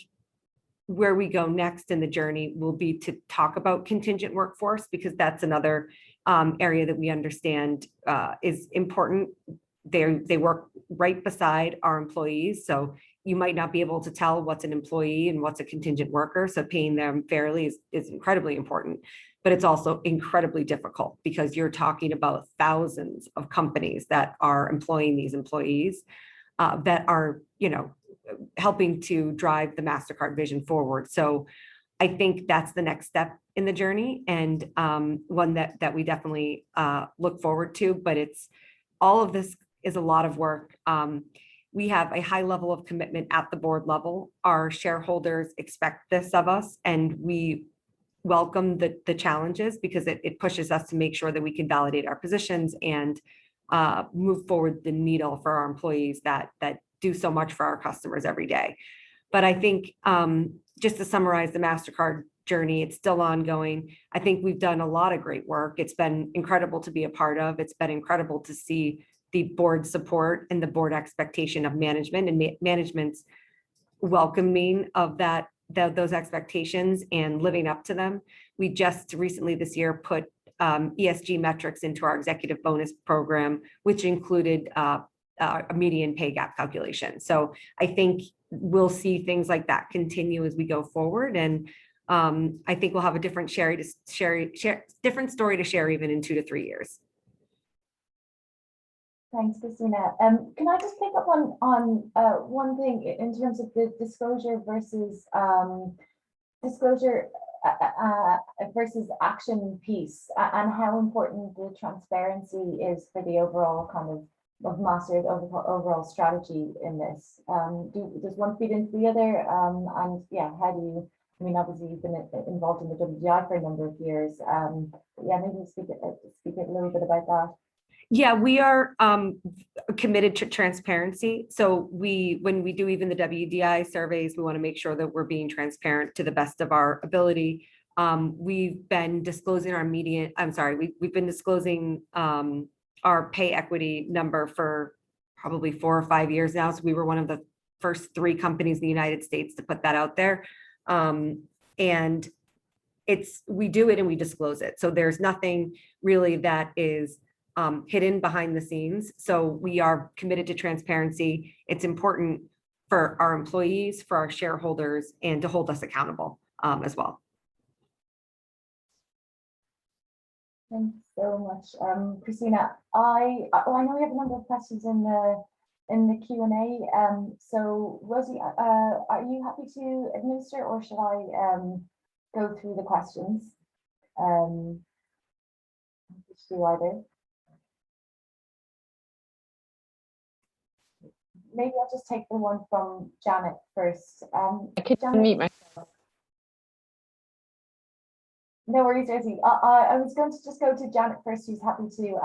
S5: where we go next in the journey will be to talk about contingent workforce, because that's another area that we understand is important. They work right beside our employees. So you might not be able to tell what's an employee and what's a contingent worker. So paying them fairly is incredibly important, but it's also incredibly difficult, because you're talking about thousands of companies that are employing these employees that are, helping to drive the MasterCard vision forward. So I think that's the next step in the journey, and one that we definitely look forward to, but all of this is a lot of work. We have a high level of commitment at the board level. Our shareholders expect this of us, and we welcome the challenges, because it pushes us to make sure that we can validate our positions and move forward the needle for our employees that do so much for our customers every day. But I think just to summarize the MasterCard journey, it's still ongoing. I think we've done a lot of great work. It's been incredible to be a part of. It's been incredible to see the board support and the board expectation of management, and management's welcoming of that those expectations and living up to them. We just recently this year put ESG metrics into our executive bonus program, which included a median pay gap calculation. So I think we'll see things like that continue as we go forward. And I think we'll have a different different story to share even in 2 to 3 years.
S1: Thanks, Christina. Can I just pick up on one thing in terms of the disclosure versus action piece, and how important the transparency is for the overall kind of mastery of overall strategy in this. Does one feed into the other? And yeah, how do you? I mean, obviously you've been involved in the WGI for a number of years. Yeah, maybe speak a little bit about that.
S5: Yeah, we are committed to transparency. So when we do even the WDI surveys, we want to make sure that we're being transparent to the best of our ability. We've been disclosing our median, we've been disclosing our pay equity number for probably 4 or 5 years now. So we were one of the first 3 companies in the United States to put that out there. And we do it and we disclose it. So there's nothing really that is hidden behind the scenes. So we are committed to transparency. It's important for our employees, for our shareholders, and to hold us accountable as well.
S1: Thanks so much, Christina. I know we have a number of questions in the Q&A. So Rosie, are you happy to administer, or should I go through the questions? Do either. Maybe I'll just take the one from Janet first.
S6: I could
S1: Janet,
S6: unmute myself.
S1: No worries, Rosie. I was going to just go to Janet first, who's happy to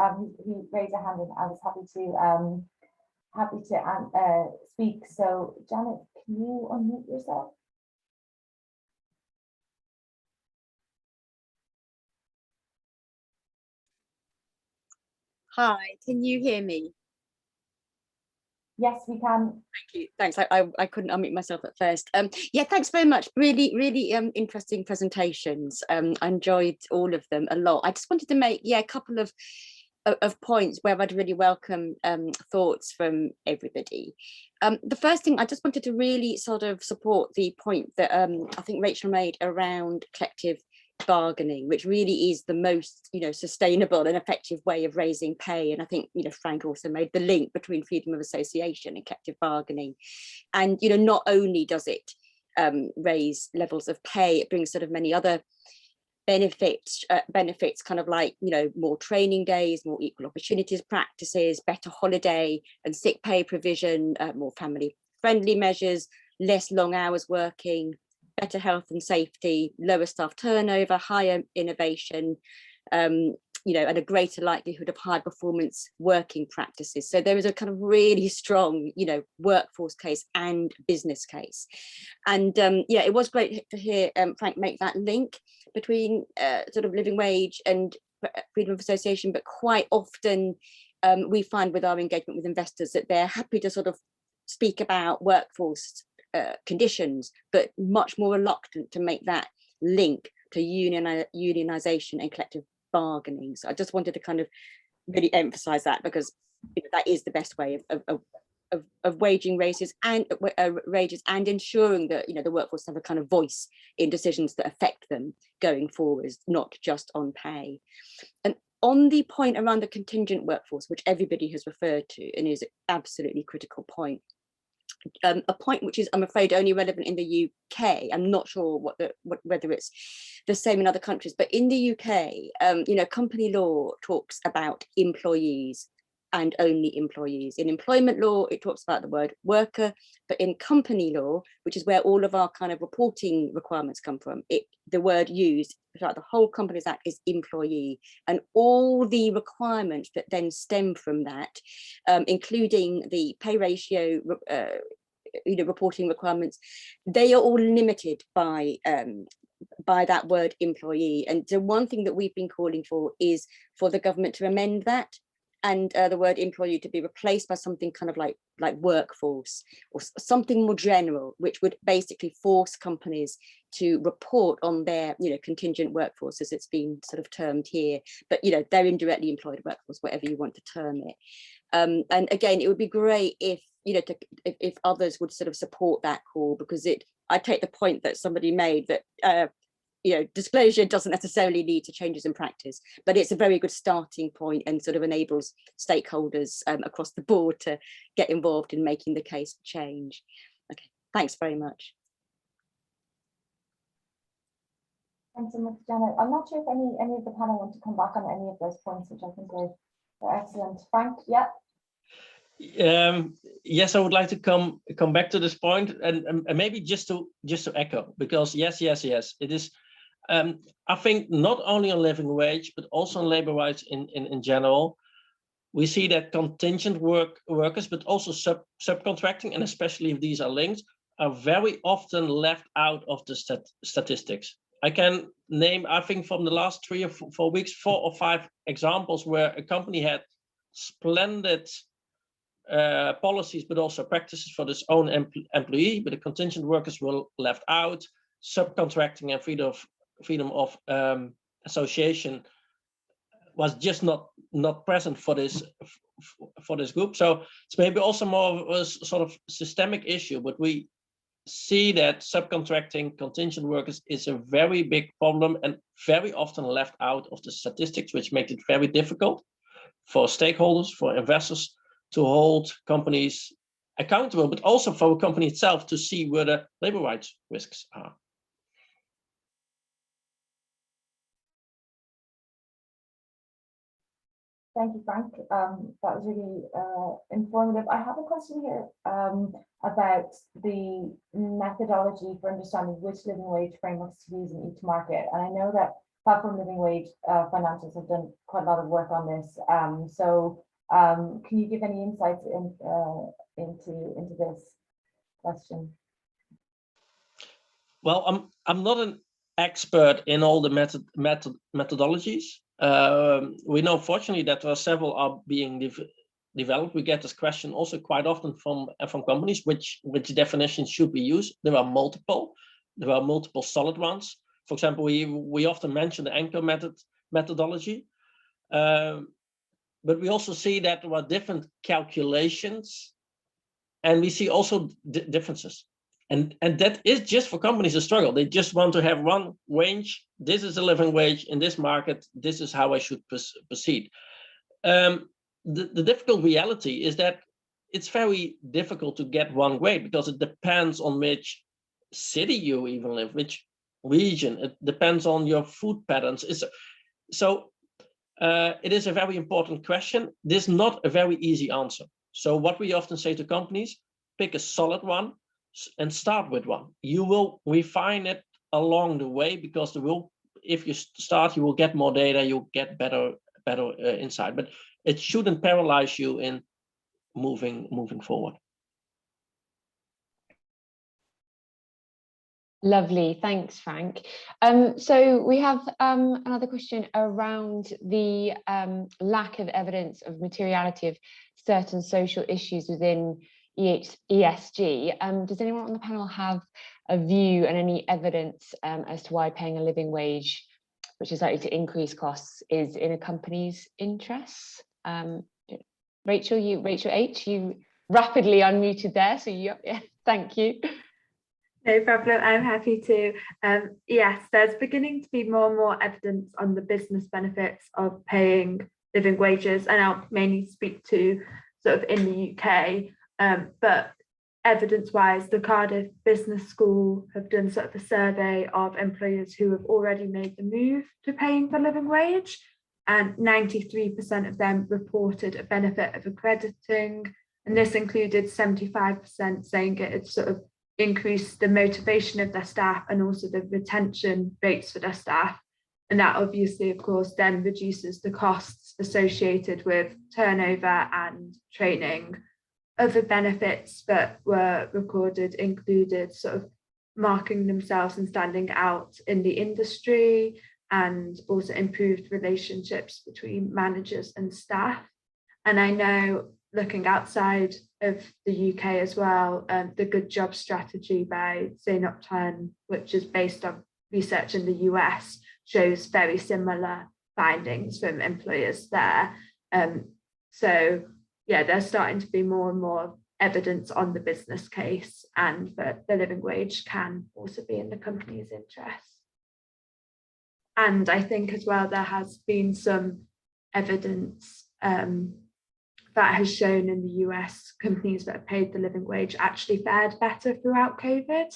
S1: who raised a hand, and I was happy to speak. So Janet, can you unmute yourself?
S6: Hi, can you hear me?
S1: Yes, we can.
S6: Thank you. Thanks. I couldn't unmute myself at first. Yeah, thanks very much. Really interesting presentations. I enjoyed all of them a lot. I just wanted to make a couple of points where I'd really welcome thoughts from everybody. The first thing, I just wanted to really sort of support the point that I think Rachel made around collective bargaining, which really is the most sustainable and effective way of raising pay. And I think Frank also made the link between freedom of association and collective bargaining. And not only does it raise levels of pay, it brings sort of many other benefits kind of like more training days, more equal opportunities practices, better holiday and sick pay provision, more family friendly measures, less long hours working, better health and safety, lower staff turnover, higher innovation, and a greater likelihood of high performance working practices. So there is a kind of really strong, workforce case and business case. And yeah, it was great to hear Frank make that link between sort of living wage and freedom of association, but quite often we find with our engagement with investors that they're happy to sort of speak about workforce conditions, but much more reluctant to make that link to unionization and collective bargaining. So I just wanted to kind of really emphasize that, because that is the best way of waging raises and ensuring that the workforce have a kind of voice in decisions that affect them going forwards, not just on pay. And on the point around the contingent workforce, which everybody has referred to and is an absolutely critical point, a point which is, I'm afraid, only relevant in the UK. I'm not sure whether it's the same in other countries, but in the UK, company law talks about employees and only employees. In employment law, it talks about the word worker, but in company law, which is where all of our kind of reporting requirements come from, the word used throughout the whole Companies Act is employee, and all the requirements that then stem from that, including the pay ratio, reporting requirements, they are all limited by that word employee. And so one thing that we've been calling for is for the government to amend that and the word employee to be replaced by something kind of like workforce or something more general, which would basically force companies to report on their, contingent workforce, as it's been sort of termed here, but their indirectly employed workforce, whatever you want to term it. And again, it would be great if if others would sort of support that call, because I take the point that somebody made that disclosure doesn't necessarily lead to changes in practice, but it's a very good starting point and sort of enables stakeholders across the board to get involved in making the case for change. Okay, thanks very much.
S1: Thanks so much, Janet. I'm not sure if any of the panel want to come back on any of those points, which I think are excellent. Frank, yeah.
S4: Yes, I would like to come back to this point, and maybe just to echo, because yes, it is. I think not only on living wage, but also on labor rights in general, we see that contingent workers, but also subcontracting, and especially if these are linked, are very often left out of the statistics. I can name, I think from the last 3 or 4 weeks, 4 or 5 examples where a company had splendid policies, but also practices for its own employee, but the contingent workers were left out. Subcontracting and freedom of association was just not present for this group. So it's maybe also more of a sort of systemic issue, but we see that subcontracting contingent workers is a very big problem and very often left out of the statistics, which makes it very difficult for stakeholders, for investors, to hold companies accountable, but also for a company itself to see where the labor rights risks are.
S1: Thank you, Frank. That was really informative. I have a question here about the methodology for understanding which living wage frameworks to use in each market. And I know that Platform Living Wage Financials have done quite a lot of work on this. Can you give any insights into this question?
S4: Well, I'm not an expert in all the methodologies. We know, fortunately, that there are several are being developed. We get this question also quite often from companies, which definitions should be used. There are multiple solid ones. For example, we often mention the anchor methodology, but we also see that there are different calculations, and we see also differences. And that is just for companies a struggle. They just want to have one wage. This is a living wage in this market. This is how I should proceed. The difficult reality is that it's very difficult to get one grade, because it depends on which city you even live, which region. It depends on your food patterns. It is a very important question. There's not a very easy answer. So what we often say to companies, pick a solid one and start with one. You will refine it along the way, because if you start, you will get more data, you'll get better insight, but it shouldn't paralyze you in moving forward.
S7: Lovely, thanks, Frank. So we have another question around the lack of evidence of materiality of certain social issues within ESG. Does anyone on the panel have a view and any evidence as to why paying a living wage, which is likely to increase costs, is in a company's interests? Rachel H, you rapidly unmuted there, so yeah, thank you.
S2: No problem, I'm happy to. Yes, there's beginning to be more and more evidence on the business benefits of paying living wages, and I'll mainly speak to sort of in the UK, but evidence-wise, the Cardiff Business School have done sort of a survey of employers who have already made the move to paying the living wage, and 93% of them reported a benefit of accrediting, and this included 75% saying it had sort of increase the motivation of their staff and also the retention rates for their staff. And that obviously, of course, then reduces the costs associated with turnover and training. Other benefits that were recorded included sort of marking themselves and standing out in the industry, and also improved relationships between managers and staff. And I know, looking outside of the UK as well, the Good Job Strategy by Upton, which is based on research in the US, shows very similar findings from employers there. So yeah, there's starting to be more and more evidence on the business case, and that the living wage can also be in the company's interest. And I think as well, there has been some evidence that has shown in the US companies that have paid the living wage actually fared better throughout COVID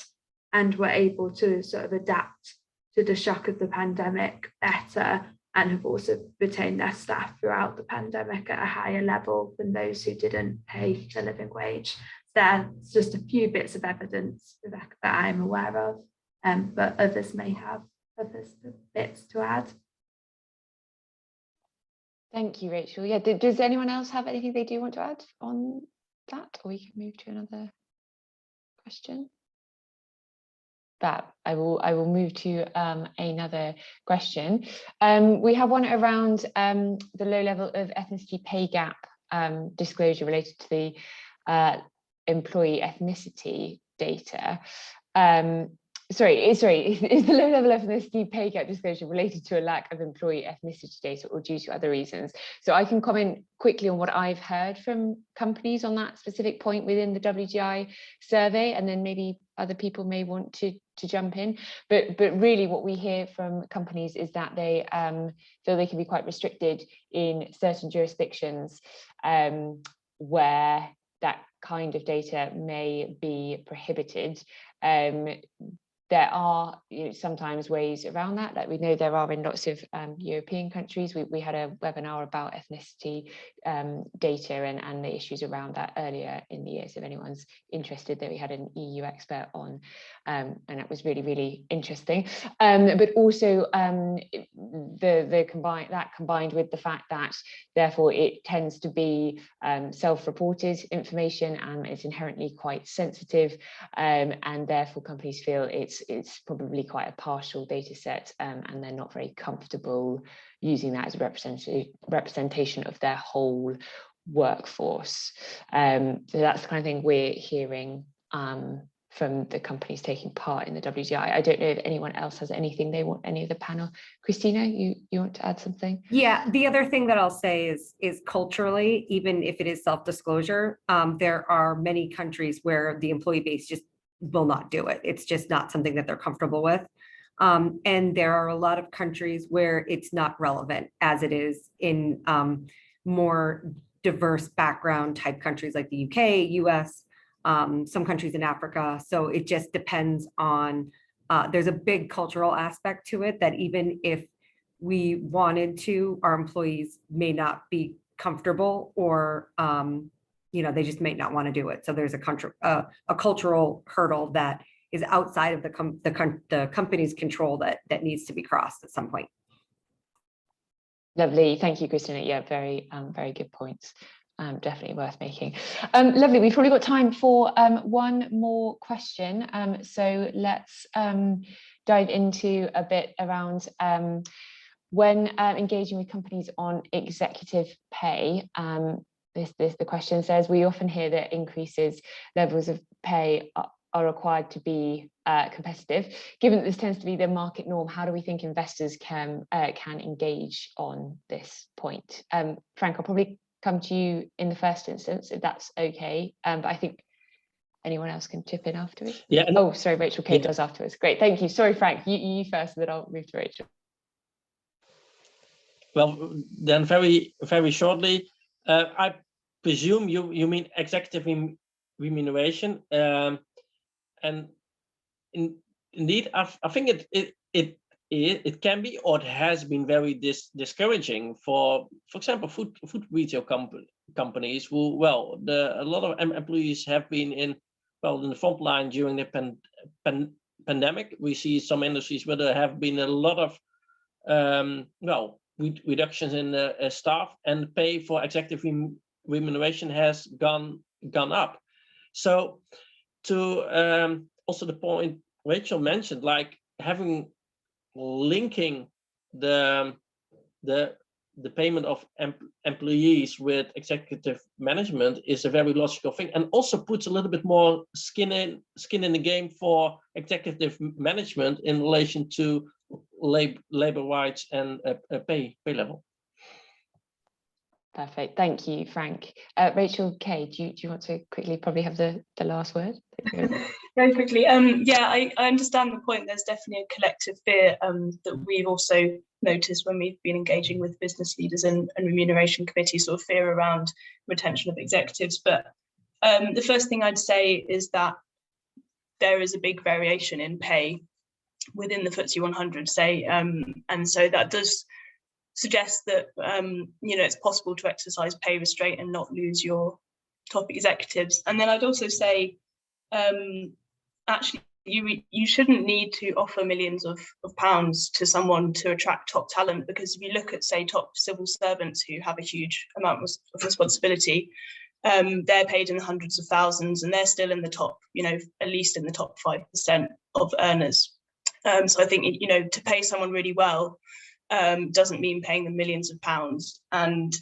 S2: and were able to sort of adapt to the shock of the pandemic better, and have also retained their staff throughout the pandemic at a higher level than those who didn't pay the living wage. There's just a few bits of evidence, Rebecca, that I'm aware of, but others may have other bits to add.
S7: Thank you, Rachel. Yeah, does anyone else have anything they do want to add on that, or we can move to another question? That I will move to another question. We have one around the low level of ethnicity pay gap disclosure related to the employee ethnicity data. Sorry, is the low level of ethnicity pay gap disclosure related to a lack of employee ethnicity data or due to other reasons? So I can comment quickly on what I've heard from companies on that specific point within the WGI survey, and then maybe other people may want to jump in. But really what we hear from companies is that they feel they can be quite restricted in certain jurisdictions where that kind of data may be prohibited. There are sometimes ways around that. Like we know there are in lots of European countries. We had a webinar about ethnicity data and the issues around that earlier in the year. So if anyone's interested, that we had an EU expert on, and that was really, really interesting. But also combined with the fact that therefore it tends to be self-reported information, and it's inherently quite sensitive, and therefore companies feel it's probably quite a partial data set, and they're not very comfortable using that as a representation of their whole workforce. So that's the kind of thing we're hearing from the companies taking part in the WGI. I don't know if anyone else has anything they want, any of the panel. Christina, you want to add something?
S5: Yeah, the other thing that I'll say is culturally, even if it is self-disclosure, there are many countries where the employee base just will not do it. It's just not something that they're comfortable with. And there are a lot of countries where it's not relevant, as it is in more diverse background type countries like the UK, US, some countries in Africa. So it just depends on, there's a big cultural aspect to it that even if we wanted to, our employees may not be comfortable, or they just may not want to do it. So there's a cultural hurdle that is outside of the company's control that needs to be crossed at some point.
S7: Lovely, thank you, Christina. Yeah, very good points. Definitely worth making. Lovely, we've probably got time for one more question. So let's dive into a bit around when engaging with companies on executive pay. The question says, we often hear that increases levels of pay are required to be competitive. Given that this tends to be the market norm, how do we think investors can engage on this point? Frank, I'll probably come to you in the first instance, if that's okay. But I think anyone else can chip in afterwards.
S4: Yeah.
S7: Oh, sorry, Rachel Kate does afterwards. Great, thank you. Sorry, Frank, you first, and then I'll move to Rachel.
S4: Well, then very, very shortly, I presume you mean executive remuneration, and indeed, I think it can be, or it has been, very discouraging for example, food retail companies who, well, a lot of employees have been in the front line during the pandemic. We see some industries where there have been a lot of reductions in staff, and pay for executive remuneration has gone up. So to also the point Rachel mentioned, like linking the the payment of employees with executive management is a very logical thing, and also puts a little bit more skin in the game for executive management in relation to labor rights and pay level.
S7: Perfect. Thank you, Frank. Rachel Kay, do you want to quickly probably have the last word?
S3: Very quickly. Yeah, I understand the point. There's definitely a collective fear that we've also noticed when we've been engaging with business leaders and remuneration committees, sort of fear around retention of executives. But the first thing I'd say is that there is a big variation in pay within the Ftse 100, say, and so that does suggest that it's possible to exercise pay restraint and not lose your top executives. And then I'd also say, actually, you shouldn't need to offer millions of pounds to someone to attract top talent, because if you look at, say, top civil servants who have a huge amount of responsibility, they're paid in the hundreds of thousands, and they're still in the top, at least in the top 5% of earners. So I think, to pay someone really well doesn't mean paying them millions of pounds. And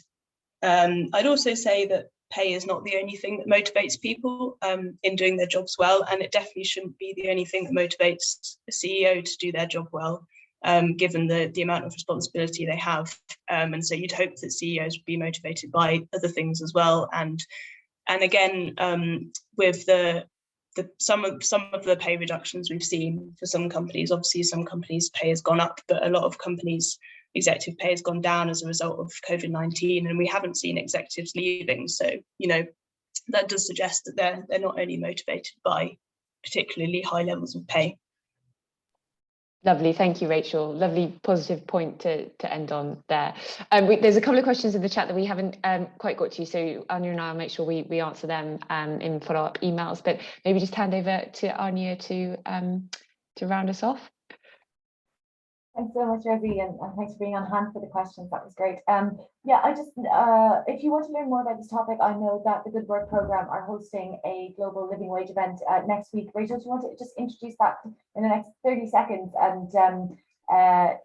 S3: I'd also say that pay is not the only thing that motivates people in doing their jobs well, and it definitely shouldn't be the only thing that motivates a CEO to do their job well, given the amount of responsibility they have. And so you'd hope that CEOs would be motivated by other things as well. And again, with some of the pay reductions we've seen for some companies, obviously some companies' pay has gone up, but a lot of companies' executive pay has gone down as a result of COVID-19, and we haven't seen executives leaving. So, that does suggest that they're not only motivated by particularly high levels of pay.
S7: Lovely, thank you, Rachel. Lovely positive point to end on there. There's a couple of questions in the chat that we haven't quite got to, so Anya and I will make sure we answer them in follow-up emails, but maybe just hand over to Anya to round us off.
S1: Thanks so much, Rosie, and thanks for being on hand for the questions. That was great. Yeah, I just, if you want to learn more about this topic, I know that the Good Work Programme are hosting a global living wage event next week. Rachel, do you want to just introduce that in the next 30 seconds? And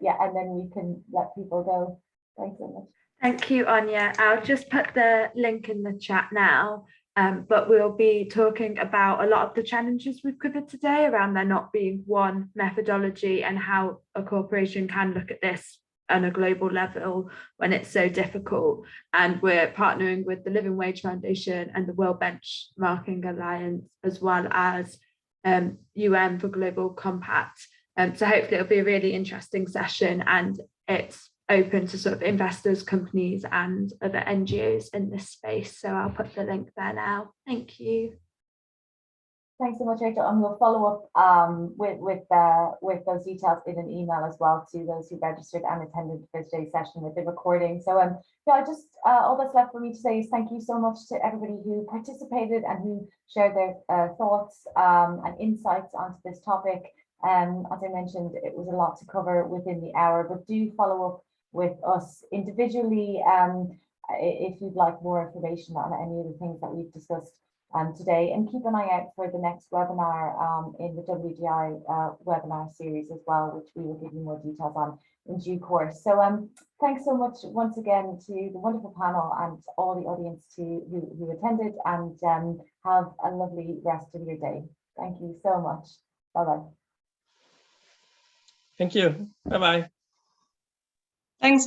S1: yeah, and then we can let people go. Thanks so much.
S2: Thank you, Anya. I'll just put the link in the chat now. But we'll be talking about a lot of the challenges we've covered today around there not being one methodology and how a corporation can look at this on a global level when it's so difficult. And we're partnering with the Living Wage Foundation and the World Benchmarking Alliance, as well as UN for Global Compact. So hopefully it'll be a really interesting session, and it's open to sort of investors, companies and other NGOs in this space. So I'll put the link there now. Thank you.
S1: Thanks so much, Rachel. And we'll follow up with those details in an email as well to those who registered and attended the first day session with the recording. So yeah, just all that's left for me to say is thank you so much to everybody who participated and who shared their thoughts and insights onto this topic. As I mentioned, it was a lot to cover within the hour, but do follow up with us individually if you'd like more information on any of the things that we've discussed today, and keep an eye out for the next webinar in the WGI webinar series as well, which we will give you more details on in due course. So thanks so much once again to the wonderful panel and all the audience who attended, and have a lovely rest of your day. Thank you so much. Bye-bye.
S4: Thank you. Bye-bye.
S3: Thanks.